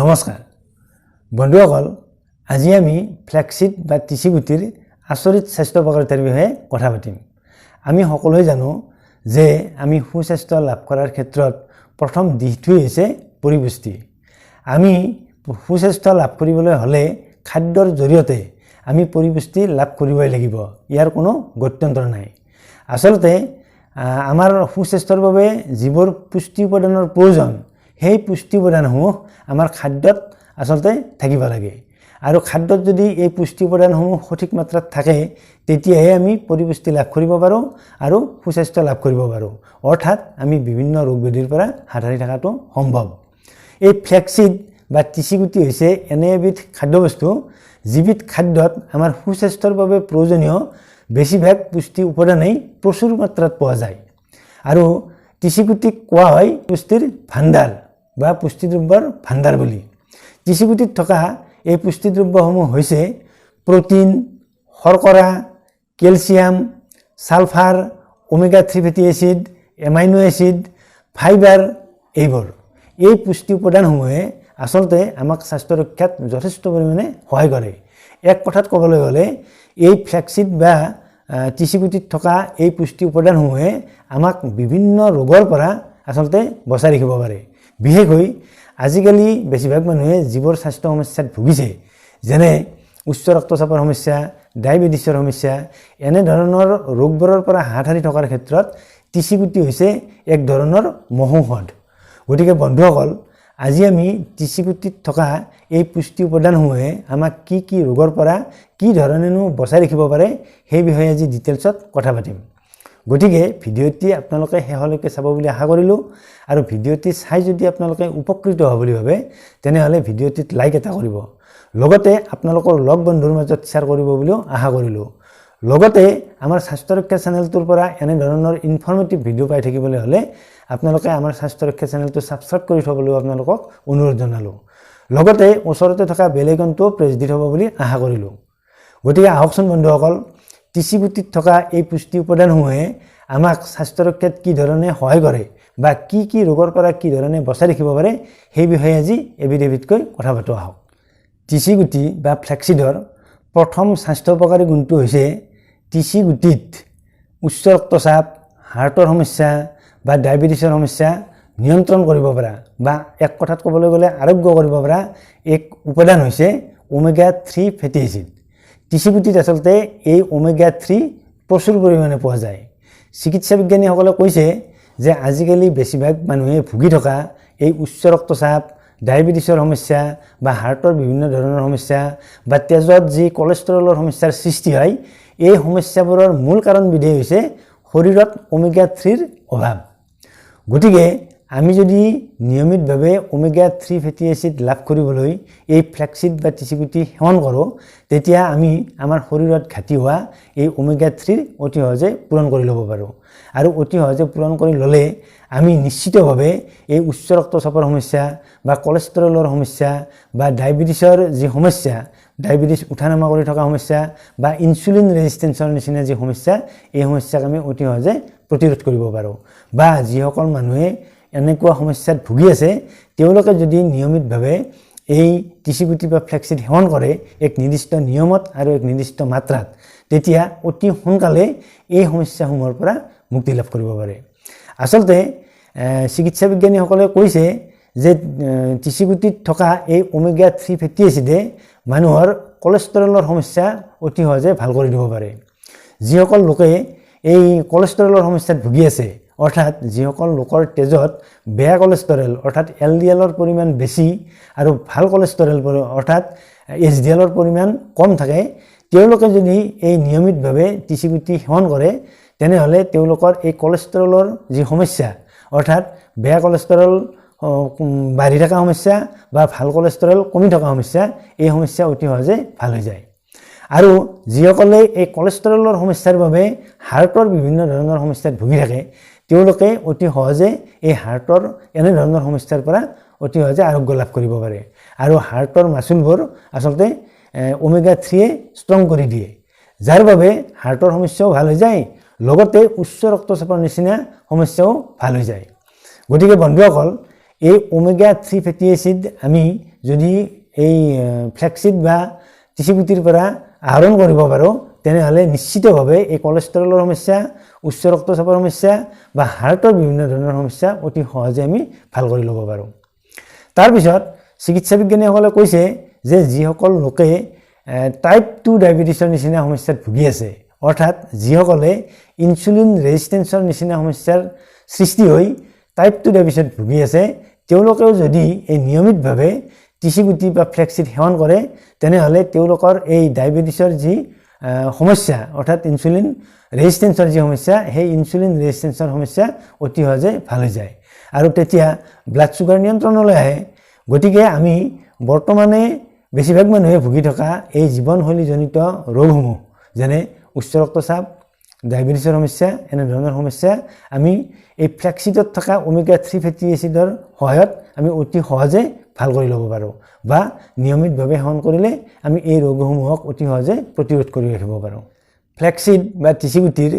নমস্কাৰ বন্ধুসকল, আজি আমি ফ্লেক্সিড বা টিচি গুটিৰ আচৰিত স্বাস্থ্য উপকাৰিতাৰ বিষয়ে কথা পাতিম। আমি সকলোৱে জানো যে আমি সুস্বাস্থ্য লাভ কৰাৰ ক্ষেত্ৰত প্ৰথম দিশটোৱেই হৈছে পৰিপুষ্টি। আমি সুস্বাস্থ্য লাভ কৰিবলৈ হ'লে খাদ্যৰ জৰিয়তে আমি পৰিপুষ্টি লাভ কৰিবই লাগিব, ইয়াৰ কোনো গত্যন্তৰ নাই। আচলতে আমাৰ সুস্বাস্থ্যৰ বাবে যিবোৰ পুষ্টি উপাদানৰ প্ৰয়োজন, সেই পুষ্টি উপাদানসমূহ আমাৰ খাদ্যত আচলতে থাকিব লাগে। আৰু খাদ্যত যদি এই পুষ্টি উপাদানসমূহ সঠিক মাত্ৰাত থাকে, তেতিয়াহে আমি পৰিপুষ্টি লাভ কৰিব পাৰোঁ আৰু সুস্বাস্থ্য লাভ কৰিব পাৰোঁ। অৰ্থাৎ আমি বিভিন্ন ৰোগ ব্যাধিৰ পৰা হাত সাৰি থকাটো সম্ভৱ। এই ফ্লেক্সিড বা টিচি গুটি হৈছে এনে এবিধ খাদ্যবস্তু, যিবিধ খাদ্যত আমাৰ সুস্বাস্থ্যৰ বাবে প্ৰয়োজনীয় বেছিভাগ পুষ্টি উপাদানেই প্ৰচুৰ মাত্ৰাত পোৱা যায়। আৰু টিচি গুটিক কোৱা হয় পুষ্টিৰ ভাণ্ডাৰ বা পুষ্টিদ্ৰব্যৰ ভাণ্ডাৰ বুলি। টিচি গুটিত থকা এই পুষ্টিদ্ৰব্যসমূহ হৈছে প্ৰটিন, শৰ্কৰা, কেলছিয়াম, ছালফাৰ, ওমেগা 3 ফেটি এচিড, এমাইনো এচিড, ফাইবাৰ। এইবোৰ এই পুষ্টি উপাদানসমূহে আচলতে আমাক স্বাস্থ্য ৰক্ষাত যথেষ্ট পৰিমাণে সহায় কৰে। এক কথাত ক'বলৈ গ'লে এই ফ্লেক্সিড বা টিচি গুটিত থকা এই পুষ্টি উপাদানসমূহে আমাক বিভিন্ন ৰোগৰ পৰা আচলতে বচাই ৰাখিব পাৰে। বিশেষকৈ আজিকালি বেছিভাগ মানুহে যিবোৰ স্বাস্থ্য সমস্যাত ভুগিছে, যেনে উচ্চ ৰক্তচাপৰ সমস্যা, ডায়েবেটিছৰ সমস্যা, এনেধৰণৰ ৰোগবোৰৰ পৰা হাত সাৰি থকাৰ ক্ষেত্ৰত টিচি গুটি হৈছে এক ধৰণৰ মহৌষধ। গতিকে বন্ধুসকল, আজি আমি টিচি গুটিত থকা এই পুষ্টি উপাদানসমূহে আমাক কি কি ৰোগৰ পৰা কি ধৰণেনো বচাই ৰাখিব পাৰে, সেই বিষয়ে আজি ডিটেইলছত কথা পাতিম। গতিকে ভিডিঅ'টি আপোনালোকে শেষলৈকে চাব বুলি আশা কৰিলোঁ। আৰু ভিডিঅ'টি চাই যদি আপোনালোকে উপকৃত হোৱা বুলি ভাবে, তেনেহ'লে ভিডিঅ'টিত লাইক এটা কৰিব। লগতে আপোনালোকৰ লগ বন্ধুৰ মাজত শ্বেয়াৰ কৰিব বুলিও আশা কৰিলোঁ। লগতে আমাৰ স্বাস্থ্য ৰক্ষা চেনেলটোৰ পৰা এনেধৰণৰ ইনফৰ্মেটিভ ভিডিঅ' পাই থাকিবলৈ হ'লে আপোনালোকে আমাৰ স্বাস্থ্য ৰক্ষা চেনেলটো ছাবস্ক্ৰাইব কৰি থ'বলৈও আপোনালোকক অনুৰোধ জনালোঁ। লগতে ওচৰতে থকা বেল আইকনটোও প্ৰেছ দি থ'ব বুলি আশা কৰিলোঁ। গতিকে আহকচোন বন্ধুসকল, টিচি গুটিত থকা এই পুষ্টি উপাদানসমূহে আমাক স্বাস্থ্য ৰক্ষাত কি ধৰণে সহায় কৰে বা কি কি ৰোগৰ পৰা কি ধৰণে বচাই ৰাখিব পাৰে, সেই বিষয়ে আজি এবিধকৈ কথা পাতোঁ আহক। টিচি গুটি বা ফ্লেক্সিডৰ প্ৰথম স্বাস্থ্য উপকাৰী গুণটো হৈছে টিচি গুটিত উচ্চ ৰক্তচাপ, হাৰ্টৰ সমস্যা বা ডায়েবেটিছৰ সমস্যা নিয়ন্ত্ৰণ কৰিব পৰা বা এক কথাত ক'বলৈ গ'লে আৰোগ্য কৰিব পৰা এক উপাদান হৈছে ওমেগা 3 ফেটি এচিড। টিচি গুটিত আচলতে এই ওমেগা 3 প্ৰচুৰ পৰিমাণে পোৱা যায়। চিকিৎসা বিজ্ঞানীসকলে কৈছে যে আজিকালি বেছিভাগ মানুহে ভুগি থকা এই উচ্চ ৰক্তচাপ, ডায়েবেটিছৰ সমস্যা বা হাৰ্টৰ বিভিন্ন ধৰণৰ সমস্যা বা তেজত যি কলেষ্ট্ৰলৰ সমস্যাৰ সৃষ্টি হয়, এই সমস্যাবোৰৰ মূল কাৰণবিধেই হৈছে শৰীৰত ওমেগা 3ৰ অভাৱ। গতিকে আমি যদি নিয়মিতভাৱে ওমেগা 3 ফেটি এচিড লাভ কৰিবলৈ এই ফ্লেক্সিড বা টিচি গুটি সেৱন কৰোঁ, তেতিয়া আমি আমাৰ শৰীৰত ঘাটি হোৱা এই ওমেগা 3 অতি সহজে পূৰণ কৰি ল'ব পাৰোঁ। আৰু অতি সহজে পূৰণ কৰি ল'লে আমি নিশ্চিতভাৱে এই উচ্চ ৰক্তচাপৰ সমস্যা বা কলেষ্ট্ৰলৰ সমস্যা বা ডায়েবেটিছৰ যি সমস্যা, ডায়েবেটিছ উঠা নমা কৰি থকা সমস্যা বা ইনচুলিন ৰেজিষ্টেঞ্চৰ নিচিনা যি সমস্যা, এই সমস্যাক আমি অতি সহজে প্ৰতিৰোধ কৰিব পাৰোঁ। বা যিসকল মানুহে এনেকুৱা সমস্যাত ভুগি আছে, তেওঁলোকে যদি নিয়মিতভাৱে এই টিচি গুটি বা ফ্লেক্সিড সেৱন কৰে এক নিৰ্দিষ্ট নিয়মত আৰু এক নিৰ্দিষ্ট মাত্ৰাত, তেতিয়া অতি সোনকালে এই সমস্যাসমূহৰ পৰা মুক্তি লাভ কৰিব পাৰে। আচলতে চিকিৎসা বিজ্ঞানীসকলে কৈছে যে টিচি গুটিত থকা এই ওমেগা 3 ফেটি এচিডে মানুহৰ কলেষ্ট্ৰলৰ সমস্যা অতি সহজে ভাল কৰি দিব পাৰে। যিসকল লোকে এই কলেষ্ট্ৰলৰ সমস্যাত ভুগি আছে, অৰ্থাৎ যিসকল লোকৰ তেজত বেয়া কলেষ্ট্ৰল অৰ্থাৎ LDLৰ পৰিমাণ বেছি আৰু ভাল কলেষ্ট্ৰল অৰ্থাৎ HDLৰ পৰিমাণ কম থাকে, তেওঁলোকে যদি এই নিয়মিতভাৱে টিচি গুটি সেৱন কৰে, তেনেহ'লে তেওঁলোকৰ এই কলেষ্ট্ৰলৰ যি সমস্যা অৰ্থাৎ বেয়া কলেষ্ট্ৰল বাঢ়ি থকা সমস্যা বা ভাল কলেষ্ট্ৰল কমি থকা সমস্যা, এই সমস্যা অতি সহজে ভাল হৈ যায়। আৰু যিসকলে এই কলেষ্ট্ৰলৰ সমস্যাৰ বাবে হাৰ্টৰ বিভিন্ন ধৰণৰ সমস্যাত ভুগি থাকে, তেওঁলোকে অতি সহজে এই হাৰ্টৰ এনেধৰণৰ সমস্যাৰ পৰা অতি সহজে আৰোগ্য লাভ কৰিব পাৰে। আৰু হাৰ্টৰ মাচুলবোৰ আচলতে ওমেগা 3য়ে ষ্ট্ৰং কৰি দিয়ে, যাৰ বাবে হাৰ্টৰ সমস্যাও ভাল হৈ যায়, লগতে উচ্চ ৰক্তচাপৰ নিচিনা সমস্যাও ভাল হৈ যায়। গতিকে বন্ধুসকল, এই ওমেগা 3 ফেটি এচিড আমি যদি এই ফ্লেক্সিড বা তিচিগুটিৰ পৰা আহৰণ কৰিব পাৰোঁ তেনেহ'লে নিশ্চিতভাৱে এই কোলেষ্ট্ৰলৰ সমস্যা, উচ্চ ৰক্তচাপৰ সমস্যা বা হাৰ্টৰ বিভিন্ন ধৰণৰ সমস্যা অতি সহজে আমি ভাল কৰি ল'ব পাৰোঁ। তাৰপিছত চিকিৎসা বিজ্ঞানীসকলে কৈছে যে যিসকল লোকে টাইপ 2 ডায়েবেটিছৰ নিচিনা সমস্যাত ভুগি আছে, অৰ্থাৎ যিসকলে ইনচুলিন ৰেজিষ্টেন্সৰ নিচিনা সমস্যাৰ সৃষ্টি হৈ টাইপ 2 ডায়েবেটিছত ভুগি আছে, তেওঁলোকেও যদি এই নিয়মিতভাৱে তিচিগুটি বা ফ্লেক্সিড সেৱন কৰে তেনেহ'লে তেওঁলোকৰ এই ডায়েবেটিছৰ যি সমস্যা অৰ্থাৎ ইনচুলিন ৰেজিষ্টেন্সৰ যি সমস্যা, সেই ইনচুলিন ৰেজিষ্টেন্সৰ সমস্যা অতি সহজে ভাল হৈ যায় আৰু তেতিয়া ব্লাড চুগাৰ নিয়ন্ত্ৰণলৈ আহে। গতিকে আমি বৰ্তমানে বেছিভাগ মানুহে ভুগি থকা এই জীৱনশৈলীজনিত ৰোগসমূহ যেনে উচ্চ ৰক্তচাপ, ডায়েবেটিছৰ সমস্যা, এনেধৰণৰ সমস্যা আমি এই ফ্লেক্সিডত থকা ওমেগা 3 ফেটি এচিডৰ সহায়ত আমি অতি সহজে ভাল কৰি ল'ব পাৰোঁ বা নিয়মিতভাৱে সেৱন কৰিলে আমি এই ৰোগসমূহক অতি সহজে প্ৰতিৰোধ কৰি ৰাখিব পাৰোঁ। ফ্লেক্সিড বা তিচিগুটিৰ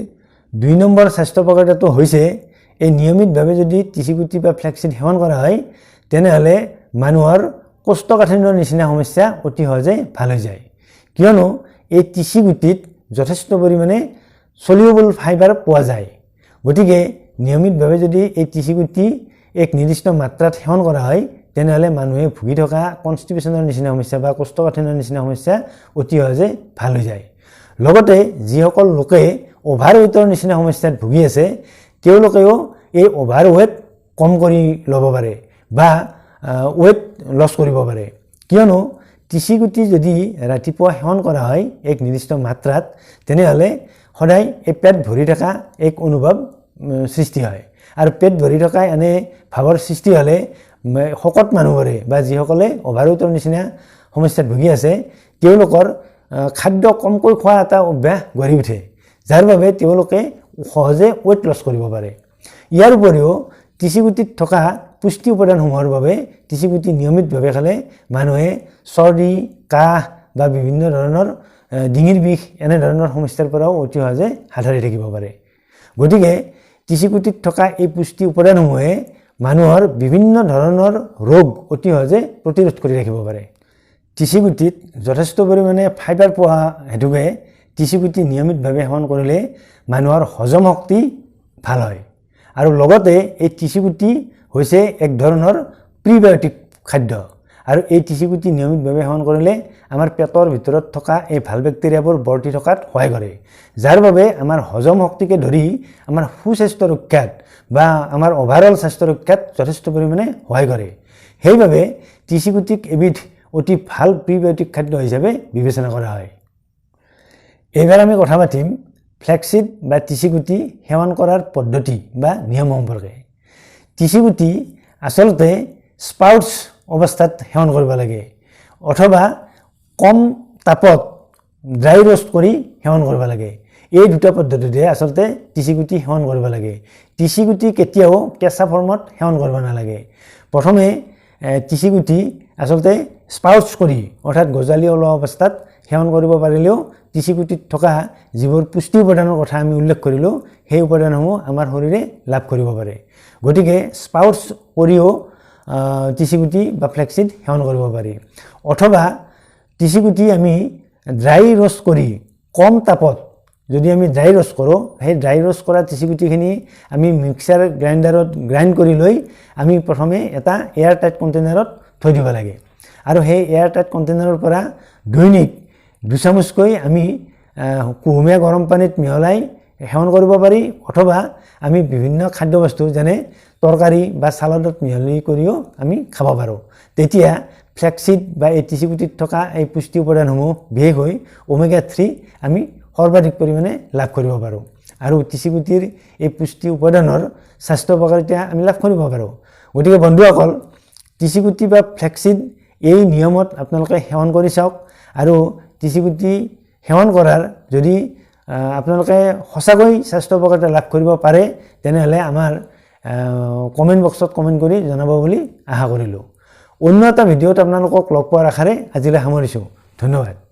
2 নম্বৰ স্বাস্থ্য উপকাৰিতাটো হৈছে এই নিয়মিতভাৱে যদি তিচিগুটি বা ফ্লেক্সিড সেৱন কৰা হয় তেনেহ'লে মানুহৰ কোষ্ঠকাঠিন্যৰ নিচিনা সমস্যা অতি সহজে ভাল হৈ যায়, কিয়নো এই তিচিগুটিত যথেষ্ট পৰিমাণে সলিউবল ফাইবাৰ পোৱা যায়। গতিকে নিয়মিতভাৱে যদি এই তিচিগুটি এক নিৰ্দিষ্ট মাত্ৰাত সেৱন কৰা হয় তেনেহ'লে মানুহে ভুগি থকা কনষ্টিপেশ্যনৰ নিচিনা সমস্যা বা কোষ্ঠকাঠিন্যৰ নিচিনা সমস্যা অতি সহজে ভাল হৈ যায়। লগতে যিসকল লোকে অভাৰৱেটৰ নিচিনা সমস্যাত ভুগি আছে তেওঁলোকেও এই অভাৰৱেট কম কৰি ল'ব পাৰে বা ৱেট লছ কৰিব পাৰে, কিয়নো তিচিগুটি যদি ৰাতিপুৱা সেৱন কৰা হয় এক নিৰ্দিষ্ট মাত্ৰাত তেনেহ'লে সদায় এই পেট ভৰি থকা এক অনুভৱ সৃষ্টি হয় আৰু পেট ভৰি থকা এনে ভাৱৰ সৃষ্টি হ'লে শকত মানুহবোৰে বা যিসকলে অভাৰৱেটৰ নিচিনা সমস্যাত ভুগি আছে তেওঁলোকৰ খাদ্য কমকৈ খোৱা এটা অভ্যাস গঢ়ি উঠে, যাৰ বাবে তেওঁলোকে সহজে ৱেট লছ কৰিব পাৰে। ইয়াৰ উপৰিও তিচিগুটিত থকা পুষ্টি উপাদানসমূহৰ বাবে তিচিগুটি নিয়মিতভাৱে খালে মানুহে চৰ্দি, কাহ বা বিভিন্ন ধৰণৰ ডিঙিৰ বিষ এনেধৰণৰ সমস্যাৰ পৰাও অতি সহজে হাত সাৰি থাকিব পাৰে। গতিকে তিচিগুটিত থকা এই পুষ্টি উপাদানসমূহে মানুহৰ বিভিন্ন ধৰণৰ ৰোগ অতি সহজে প্ৰতিৰোধ কৰি ৰাখিব পাৰে। তিচিগুটিত যথেষ্ট পৰিমাণে ফাইবাৰ পোৱা হেতুকে তিচিগুটি নিয়মিতভাৱে সেৱন কৰিলে মানুহৰ হজম শক্তি ভাল হয় আৰু লগতে এই তিচিগুটি হৈছে এক ধৰণৰ প্ৰিবায়'টিক খাদ্য আৰু এই তিচিগুটি নিয়মিতভাৱে সেৱন কৰিলে আমাৰ পেটৰ ভিতৰত থকা এই ভাল বেক্টেৰিয়াবোৰ বৰ্তি থকাত সহায় কৰে, যাৰ বাবে আমাৰ হজম শক্তিকে ধৰি আমাৰ সুস্বাস্থ্য ৰক্ষাত বা আমাৰ অভাৰঅল স্বাস্থ্য ৰক্ষাত যথেষ্ট পৰিমাণে সহায় কৰে। সেইবাবে তিচিগুটিক এবিধ অতি ভাল প্ৰিবায়'টিক খাদ্য হিচাপে বিবেচনা কৰা হয়। এইবাৰ আমি কথা পাতিম ফ্লেক্সিড বা তিচিগুটি সেৱন কৰাৰ পদ্ধতি বা নিয়ম সম্পৰ্কে। তিচিগুটি আচলতে স্পাউটছ অৱস্থাত সেৱন কৰিব লাগে অথবা কম তাপত ড্ৰাই ৰোষ্ট কৰি সেৱন কৰিব লাগে। এই দুটা পদ্ধতিতে আচলতে তিচিগুটি সেৱন কৰিব লাগে। তিচিগুটি কেতিয়াও কেঁচা ফৰ্মত সেৱন কৰিব নালাগে। প্ৰথমে তিচিগুটি আচলতে স্পাউটছ কৰি অৰ্থাৎ গজালি ওলোৱা অৱস্থাত সেৱন কৰিব পাৰিলেও তিচিগুটিত থকা যিবোৰ পুষ্টি উপাদানৰ কথা আমি উল্লেখ কৰিলোঁ সেই উপাদানসমূহ আমাৰ শৰীৰে লাভ কৰিব পাৰে। গতিকে স্পাউটছ কৰিও তিচিগুটি বা ফ্লেক্সিড সেৱন কৰিব পাৰি অথবা তিচিগুটি আমি ড্ৰাই ৰোষ্ট কৰি কম তাপত যদি আমি ড্ৰাই ৰোষ্ট কৰোঁ সেই ড্ৰাই ৰোষ্ট কৰা তিচিগুটিখিনি আমি মিক্সাৰ গ্ৰাইণ্ডাৰত গ্ৰাইণ্ড কৰি লৈ আমি প্ৰথমে এটা এয়াৰ টাইট কণ্টেইনাৰত থৈ দিব লাগে আৰু সেই এয়াৰ টাইট কণ্টেইনাৰৰ পৰা দৈনিক 2 চামুচকৈ আমি কুহুমীয়া গৰম পানীত মিহলাই সেৱন কৰিব পাৰি অথবা আমি বিভিন্ন খাদ্যবস্তু যেনে তৰকাৰী বা চালাডত মিহলি কৰিও আমি খাব পাৰোঁ। তেতিয়া ফ্লেক্সিড বা এই তিচিগুটিত থকা এই পুষ্টি উপাদানসমূহ বিশেষকৈ ওমেগা 3 আমি সৰ্বাধিক পৰিমাণে লাভ কৰিব পাৰোঁ আৰু তিচিগুটিৰ এই পুষ্টি উপাদানৰ স্বাস্থ্য উপকাৰিতা আমি লাভ কৰিব পাৰোঁ। গতিকে বন্ধুসকল, তিচিগুটি বা ফ্লেক্সিড এই নিয়মত আপোনালোকে সেৱন কৰি চাওক আৰু তিচিগুটি সেৱন কৰাৰ যদি আপোনালোকে সঁচাকৈ স্বাস্থ্য উপকাৰিতা লাভ কৰিব পাৰে তেনেহ'লে আমাৰ কমেণ্ট বক্সত কমেণ্ট কৰি জনাব বুলি আশা কৰিলোঁ। অন্য এটা ভিডিঅ'ত আপোনালোকক লগ পোৱাৰ আশাৰে আজিলৈ সামৰিছোঁ। ধন্যবাদ।